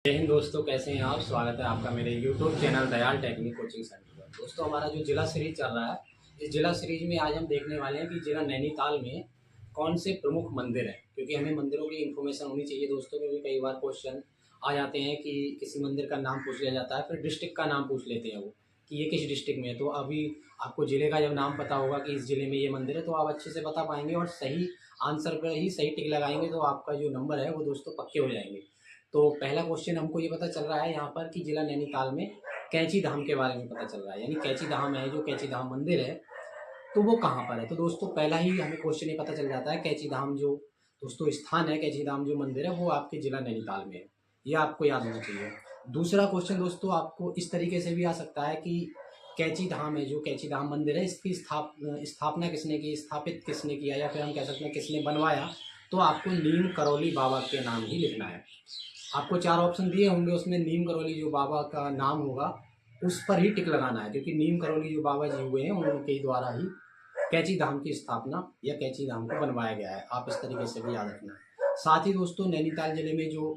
जय हिंद दोस्तों, कैसे हैं आप। स्वागत है आपका मेरे YouTube channel Dayal technique coaching centre पर। दोस्तों, हमारा जो जिला सीरीज चल रहा है, इस जिला सीरीज में आज हम देखने वाले हैं कि जिला नैनीताल में कौन से प्रमुख मंदिर हैं। क्योंकि हमें मंदिरों की इन्फॉर्मेशन होनी चाहिए दोस्तों, क्योंकि कई बार क्वेश्चन आ जाते हैं कि किसी मंदिर का नाम पूछ लिया जाता है, फिर डिस्ट्रिक्ट का नाम पूछ लेते हैं वो कि ये किस डिस्ट्रिक्ट में है। तो अभी आपको जिले का जब नाम पता होगा कि इस जिले में ये मंदिर है, तो आप अच्छे से बता पाएंगे और सही आंसर पर ही सही टिक लगाएंगे, तो आपका जो नंबर है वो दोस्तों पक्के हो जाएंगे। तो पहला क्वेश्चन हमको ये पता चल रहा है यहाँ पर कि जिला नैनीताल में कैंची धाम के बारे में पता चल रहा है, यानी कैंची धाम है, जो कैंची धाम मंदिर है तो वो कहाँ पर है। तो दोस्तों, पहला ही हमें क्वेश्चन ये पता चल जाता है, कैंची धाम जो दोस्तों स्थान है, कैंची धाम जो मंदिर है वो आपके जिला नैनीताल में है। ये आपको याद होना चाहिए। दूसरा क्वेश्चन दोस्तों आपको इस तरीके से भी आ सकता है कि कैंची धाम है, जो कैंची धाम मंदिर है, इसकी स्थापना किसने की, स्थापित किसने किया, या फिर हम कह सकते हैं किसने बनवाया। तो आपको नीम करौली बाबा के नाम ही लिखना है। आपको 4 ऑप्शन दिए होंगे, उसमें नीम करौली जो बाबा का नाम होगा उस पर ही टिक लगाना है, क्योंकि नीम करौली जो बाबा जी हुए हैं उनके द्वारा ही कैंची धाम की स्थापना या कैंची धाम को बनवाया गया है। आप इस तरीके से भी याद रखना है। साथ ही दोस्तों, नैनीताल जिले में जो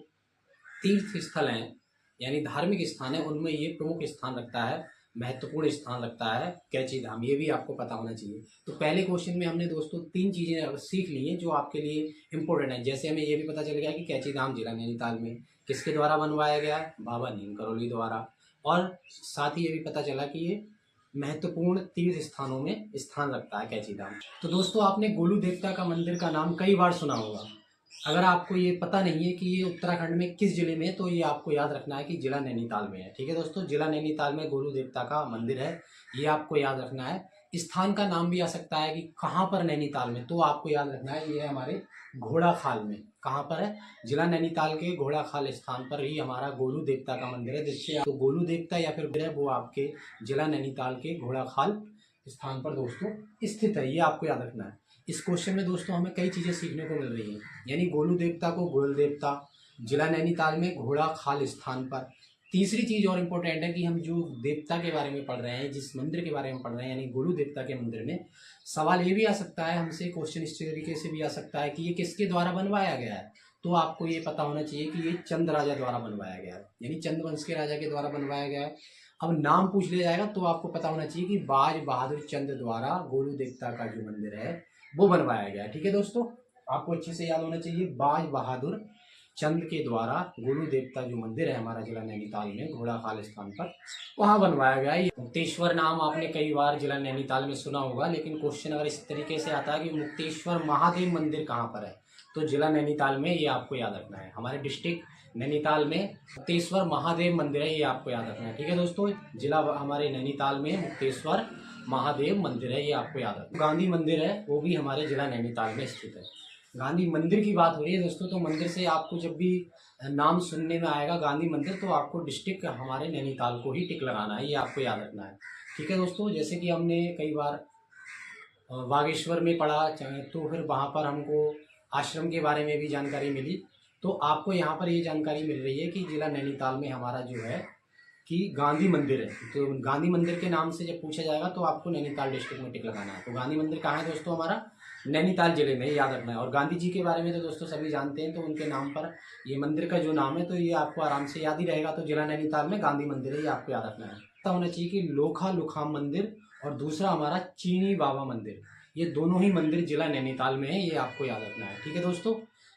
तीर्थ स्थल हैं यानी धार्मिक स्थान है, उनमें ये प्रमुख स्थान रखता है, महत्वपूर्ण स्थान रखता है कैंची धाम। ये भी आपको पता होना चाहिए। तो पहले क्वेश्चन में हमने दोस्तों 3 चीज़ें सीख ली हैं जो आपके लिए इंपॉर्टेंट है। जैसे हमें ये भी पता चल गया कि कैंची धाम जिला नैनीताल में किसके द्वारा बनवाया गया है, बाबा नीम करौली द्वारा। और साथ ही ये भी पता चला कि ये महत्वपूर्ण तीर्थ स्थानों में स्थान रखता है कैंची धाम। तो दोस्तों, आपने गोलू देवता का मंदिर का नाम कई बार सुना होगा। अगर आपको ये पता नहीं है कि ये उत्तराखंड में किस जिले में है, तो ये आपको याद रखना है कि जिला नैनीताल में है। ठीक है दोस्तों, जिला नैनीताल में गोलू देवता का मंदिर है, ये आपको याद रखना है। स्थान का नाम भी आ सकता है कि कहाँ पर नैनीताल में, तो आपको याद रखना है ये हमारे घोड़ाखाल में। कहाँ पर है, जिला नैनीताल के घोड़ाखाल स्थान पर ही हमारा गोलू देवता का मंदिर है। जिससे तो गोलू देवता या फिर वो आपके जिला नैनीताल के घोड़ाखाल स्थान पर दोस्तों स्थित है। ये आपको याद रखना है। इस क्वेश्चन में दोस्तों हमें कई चीज़ें सीखने को मिल रही हैं, यानी गोलू देवता को गोल देवता, जिला नैनीताल में घोड़ा खाल स्थान पर। तीसरी चीज़ और इम्पोर्टेंट है कि हम जो देवता के बारे में पढ़ रहे हैं, जिस मंदिर के बारे में पढ़ रहे हैं, यानी गोलू देवता के मंदिर में, सवाल ये भी आ सकता है हमसे, क्वेश्चन इस तरीके से भी आ सकता है कि ये किसके द्वारा बनवाया गया है। तो आपको ये पता होना चाहिए कि ये चंद राजा द्वारा बनवाया गया है, यानी चंद वंश के राजा के द्वारा बनवाया गया है। अब नाम पूछ लिया जाएगा तो आपको पता होना चाहिए कि बाज बहादुर चंद द्वारा गोलू देवता का जो मंदिर है वो बनवाया गया है। ठीक है दोस्तों, आपको अच्छे से याद होना चाहिए, बाज बहादुर चंद के द्वारा गोलू देवता जो मंदिर है हमारा जिला नैनीताल में घोड़ाखाल स्थान पर, वहाँ बनवाया गया है। मुक्तेश्वर नाम आपने कई बार जिला नैनीताल में सुना होगा, लेकिन क्वेश्चन अगर इस तरीके से आता है कि मुक्तेश्वर महादेव मंदिर कहाँ पर है, तो जिला नैनीताल में, ये आपको याद रखना है। हमारे डिस्ट्रिक्ट नैनीताल में मुक्तेश्वर महादेव मंदिर है, ये आपको याद रखना है। ठीक है दोस्तों, जिला हमारे नैनीताल में मुक्तेश्वर महादेव मंदिर है, ये आपको याद रखना। गांधी मंदिर है, वो भी हमारे जिला नैनीताल में स्थित है। गांधी मंदिर की बात हो रही है दोस्तों, तो मंदिर से आपको जब भी नाम सुनने में आएगा गांधी मंदिर, तो आपको डिस्ट्रिक्ट हमारे नैनीताल को ही टिक लगाना है, ये आपको याद रखना है। ठीक है दोस्तों, जैसे कि हमने कई बार बागेश्वर में पढ़ा, तो फिर वहाँ पर हमको आश्रम के बारे में भी जानकारी मिली। तो आपको यहाँ पर ये जानकारी मिल रही है कि जिला नैनीताल में हमारा जो है कि गांधी मंदिर है। तो गांधी मंदिर के नाम से जब पूछा जाएगा तो आपको नैनीताल डिस्ट्रिक्ट में टिक लगाना है। तो गांधी मंदिर कहाँ है दोस्तों, हमारा नैनीताल जिले में, याद रखना है। और गांधी जी के बारे में तो दोस्तों सभी जानते हैं, तो उनके नाम पर ये मंदिर का जो नाम है, तो ये आपको आराम से याद ही रहेगा। तो जिला नैनीताल में गांधी मंदिर है, ये आपको याद रखना है। पता होना चाहिए कि लोखा लुखाम मंदिर और दूसरा हमारा चीनी बाबा मंदिर, ये दोनों ही मंदिर जिला नैनीताल में है, ये आपको याद रखना है। ठीक है दोस्तों,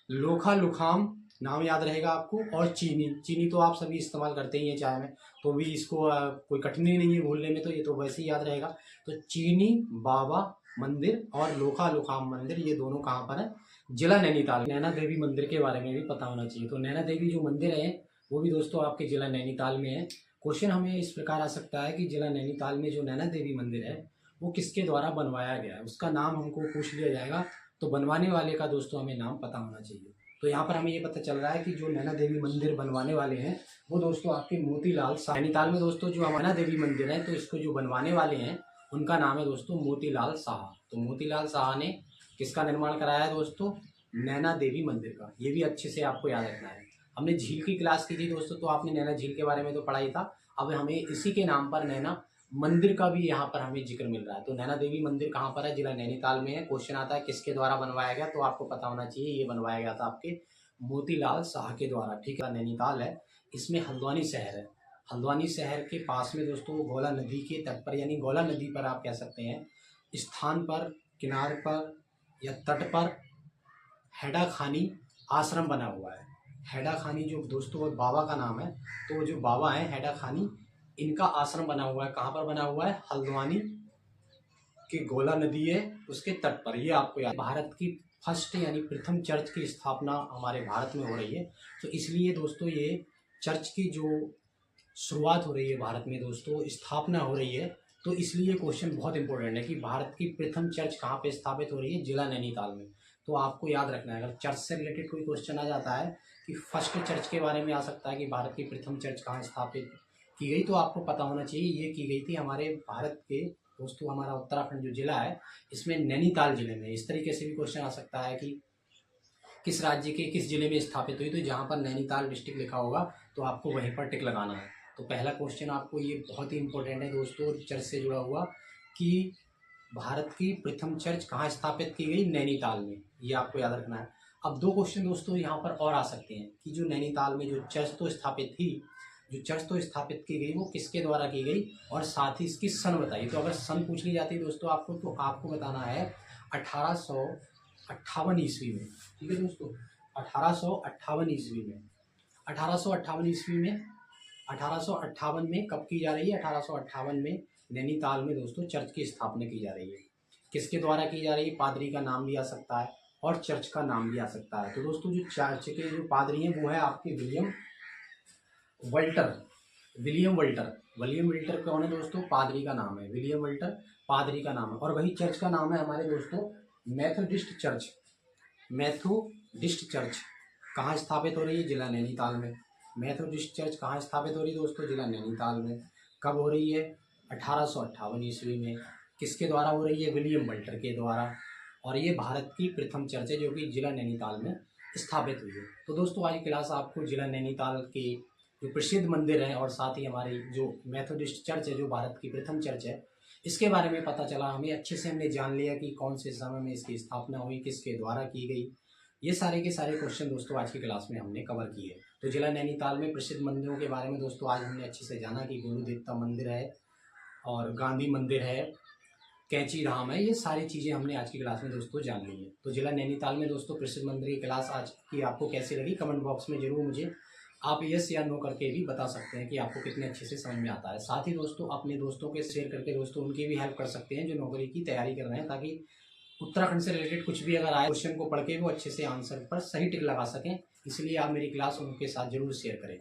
लोखा लुखाम नाम याद रहेगा आपको, और चीनी, चीनी तो आप सभी इस्तेमाल करते ही हैं चाय में, तो भी इसको कोई कठिनाई नहीं है भूलने में, तो ये तो वैसे ही याद रहेगा। तो चीनी बाबा मंदिर और लोखा लुखाम मंदिर, ये दोनों कहाँ पर है, जिला नैनीताल। नैना देवी मंदिर के बारे में भी पता होना चाहिए। तो नैना देवी जो मंदिर है वो भी दोस्तों आपके जिला नैनीताल में है। क्वेश्चन हमें इस प्रकार आ सकता है कि जिला नैनीताल में जो नैना देवी मंदिर है वो किसके द्वारा बनवाया गया है, उसका नाम हमको पूछ लिया जाएगा, तो बनवाने वाले का दोस्तों हमें नाम पता होना चाहिए। तो यहाँ पर हमें ये पता चल रहा है कि जो नैना देवी मंदिर बनवाने वाले हैं वो दोस्तों आपके मोतीलाल शाह। नैनीताल में दोस्तों जो नैना देवी मंदिर है, तो इसको जो बनवाने वाले हैं उनका नाम है दोस्तों मोतीलाल शाह। तो मोतीलाल शाह ने किसका निर्माण कराया है दोस्तों, नैना देवी मंदिर का। ये भी अच्छे से आपको याद रखना है। हमने झील की क्लास की थी दोस्तों, तो आपने नैना झील के बारे में तो पढ़ा ही था। अब हमें इसी के नाम पर नैना मंदिर का भी यहाँ पर हमें जिक्र मिल रहा है। तो नैना देवी मंदिर कहाँ पर है, जिला नैनीताल में है। क्वेश्चन आता है किसके द्वारा बनवाया गया, तो आपको पता होना चाहिए ये बनवाया गया था आपके मोतीलाल शाह के द्वारा, ठीक है। नैनीताल है, इसमें हल्द्वानी शहर है। हल्द्वानी शहर के पास में दोस्तों गौला नदी के तट पर, यानी गौला नदी पर आप कह सकते हैं, स्थान पर, किनारे पर या तट पर हैडा खानी आश्रम बना हुआ है। हैडा खानी जो दोस्तों बाबा का नाम है, तो जो बाबा हैं हैडा खानी, इनका आश्रम बना हुआ है। कहाँ पर बना हुआ है? हल्द्वानी की गौला नदी है उसके तट पर। ये आपको याद, भारत की फर्स्ट यानी प्रथम चर्च की स्थापना हमारे भारत में हो रही है। तो इसलिए दोस्तों ये चर्च की जो शुरुआत हो रही है भारत में दोस्तों, स्थापना हो रही है, तो इसलिए क्वेश्चन बहुत इंपॉर्टेंट है कि भारत की प्रथम चर्च कहाँ पे स्थापित हो रही है? जिला नैनीताल में। तो आपको याद रखना है, अगर चर्च से रिलेटेड कोई क्वेश्चन आ जाता है कि फर्स्ट चर्च के बारे में आ सकता है कि भारत की प्रथम चर्च कहाँ स्थापित की गई, तो आपको पता होना चाहिए ये की गई थी हमारे भारत के दोस्तों, हमारा उत्तराखंड जो जिला है इसमें नैनीताल जिले में। इस तरीके से भी क्वेश्चन आ सकता है कि किस राज्य के किस जिले में स्थापित हुई, तो जहाँ पर नैनीताल डिस्ट्रिक्ट लिखा होगा तो आपको वहीं पर टिक लगाना है। तो पहला क्वेश्चन आपको ये बहुत ही इंपॉर्टेंट है दोस्तों, चर्च से जुड़ा हुआ, कि भारत की प्रथम चर्च कहाँ स्थापित की गई? नैनीताल में। ये आपको याद रखना है। अब दो क्वेश्चन दोस्तों यहाँ पर और आ सकते हैं कि जो नैनीताल में जो चर्च तो स्थापित थी, जो चर्च तो स्थापित की गई वो किसके द्वारा की गई, और साथ ही इसकी सन बताइए। तो अगर सन पूछ ली जाती है दोस्तों आपको, तो आपको बताना है 1858 ईस्वी में, ठीक है दोस्तों, 1858 ईस्वी में। 1858 ईस्वी में, 1858 में कब की जा रही है? 1858 में नैनीताल में दोस्तों चर्च की स्थापना की जा रही है। किसके द्वारा की जा रही है? पादरी का नाम भी आ सकता है और चर्च का नाम भी आ सकता है। तो दोस्तों जो चर्च के जो पादरी हैं वो है आपके विलियम वल्टर। विलियम वल्टर, विलियम वल्टर कौन है दोस्तों? पादरी का नाम है, विलियम वल्टर पादरी का नाम है। और वही चर्च का नाम है हमारे दोस्तों मेथोडिस्ट चर्च। मेथोडिस्ट चर्च कहाँ स्थापित हो रही है? जिला नैनीताल में। मेथोडिस्ट चर्च कहाँ स्थापित हो रही है दोस्तों? जिला नैनीताल में। कब हो रही है? 1858 ईस्वी में। किसके द्वारा हो रही है? विलियम वल्टर के द्वारा। और ये भारत की प्रथम चर्च है जो कि जिला नैनीताल में स्थापित हुई है। तो दोस्तों आज की क्लास आपको जिला नैनीताल के जो प्रसिद्ध मंदिर हैं और साथ ही हमारी जो मेथोडिस्ट चर्च है जो भारत की प्रथम चर्च है, इसके बारे में पता चला हमें। अच्छे से हमने जान लिया कि कौन से समय में इसकी स्थापना हुई, किसके द्वारा की गई। ये सारे के सारे क्वेश्चन दोस्तों आज की क्लास में हमने कवर किए। तो जिला नैनीताल में प्रसिद्ध मंदिरों के बारे में दोस्तों आज हमने अच्छे से जाना कि गुरु देवता मंदिर है और गांधी मंदिर है, कैंची धाम है। ये सारी चीज़ें हमने आज की क्लास में दोस्तों जान ली है। तो जिला नैनीताल में दोस्तों प्रसिद्ध मंदिर की क्लास आज की आपको कैसी लगी, कमेंट बॉक्स में जरूर मुझे आप यस या नो करके भी बता सकते हैं कि आपको कितने अच्छे से समझ में आता है। साथ ही दोस्तों अपने दोस्तों के शेयर करके दोस्तों उनकी भी हेल्प कर सकते हैं जो नौकरी की तैयारी कर रहे हैं, ताकि उत्तराखंड से रिलेटेड कुछ भी अगर आए क्वेश्चन को पढ़ के वो अच्छे से आंसर पर सही टिक लगा सकें। इसलिए आप मेरी क्लास उनके साथ जरूर शेयर करें।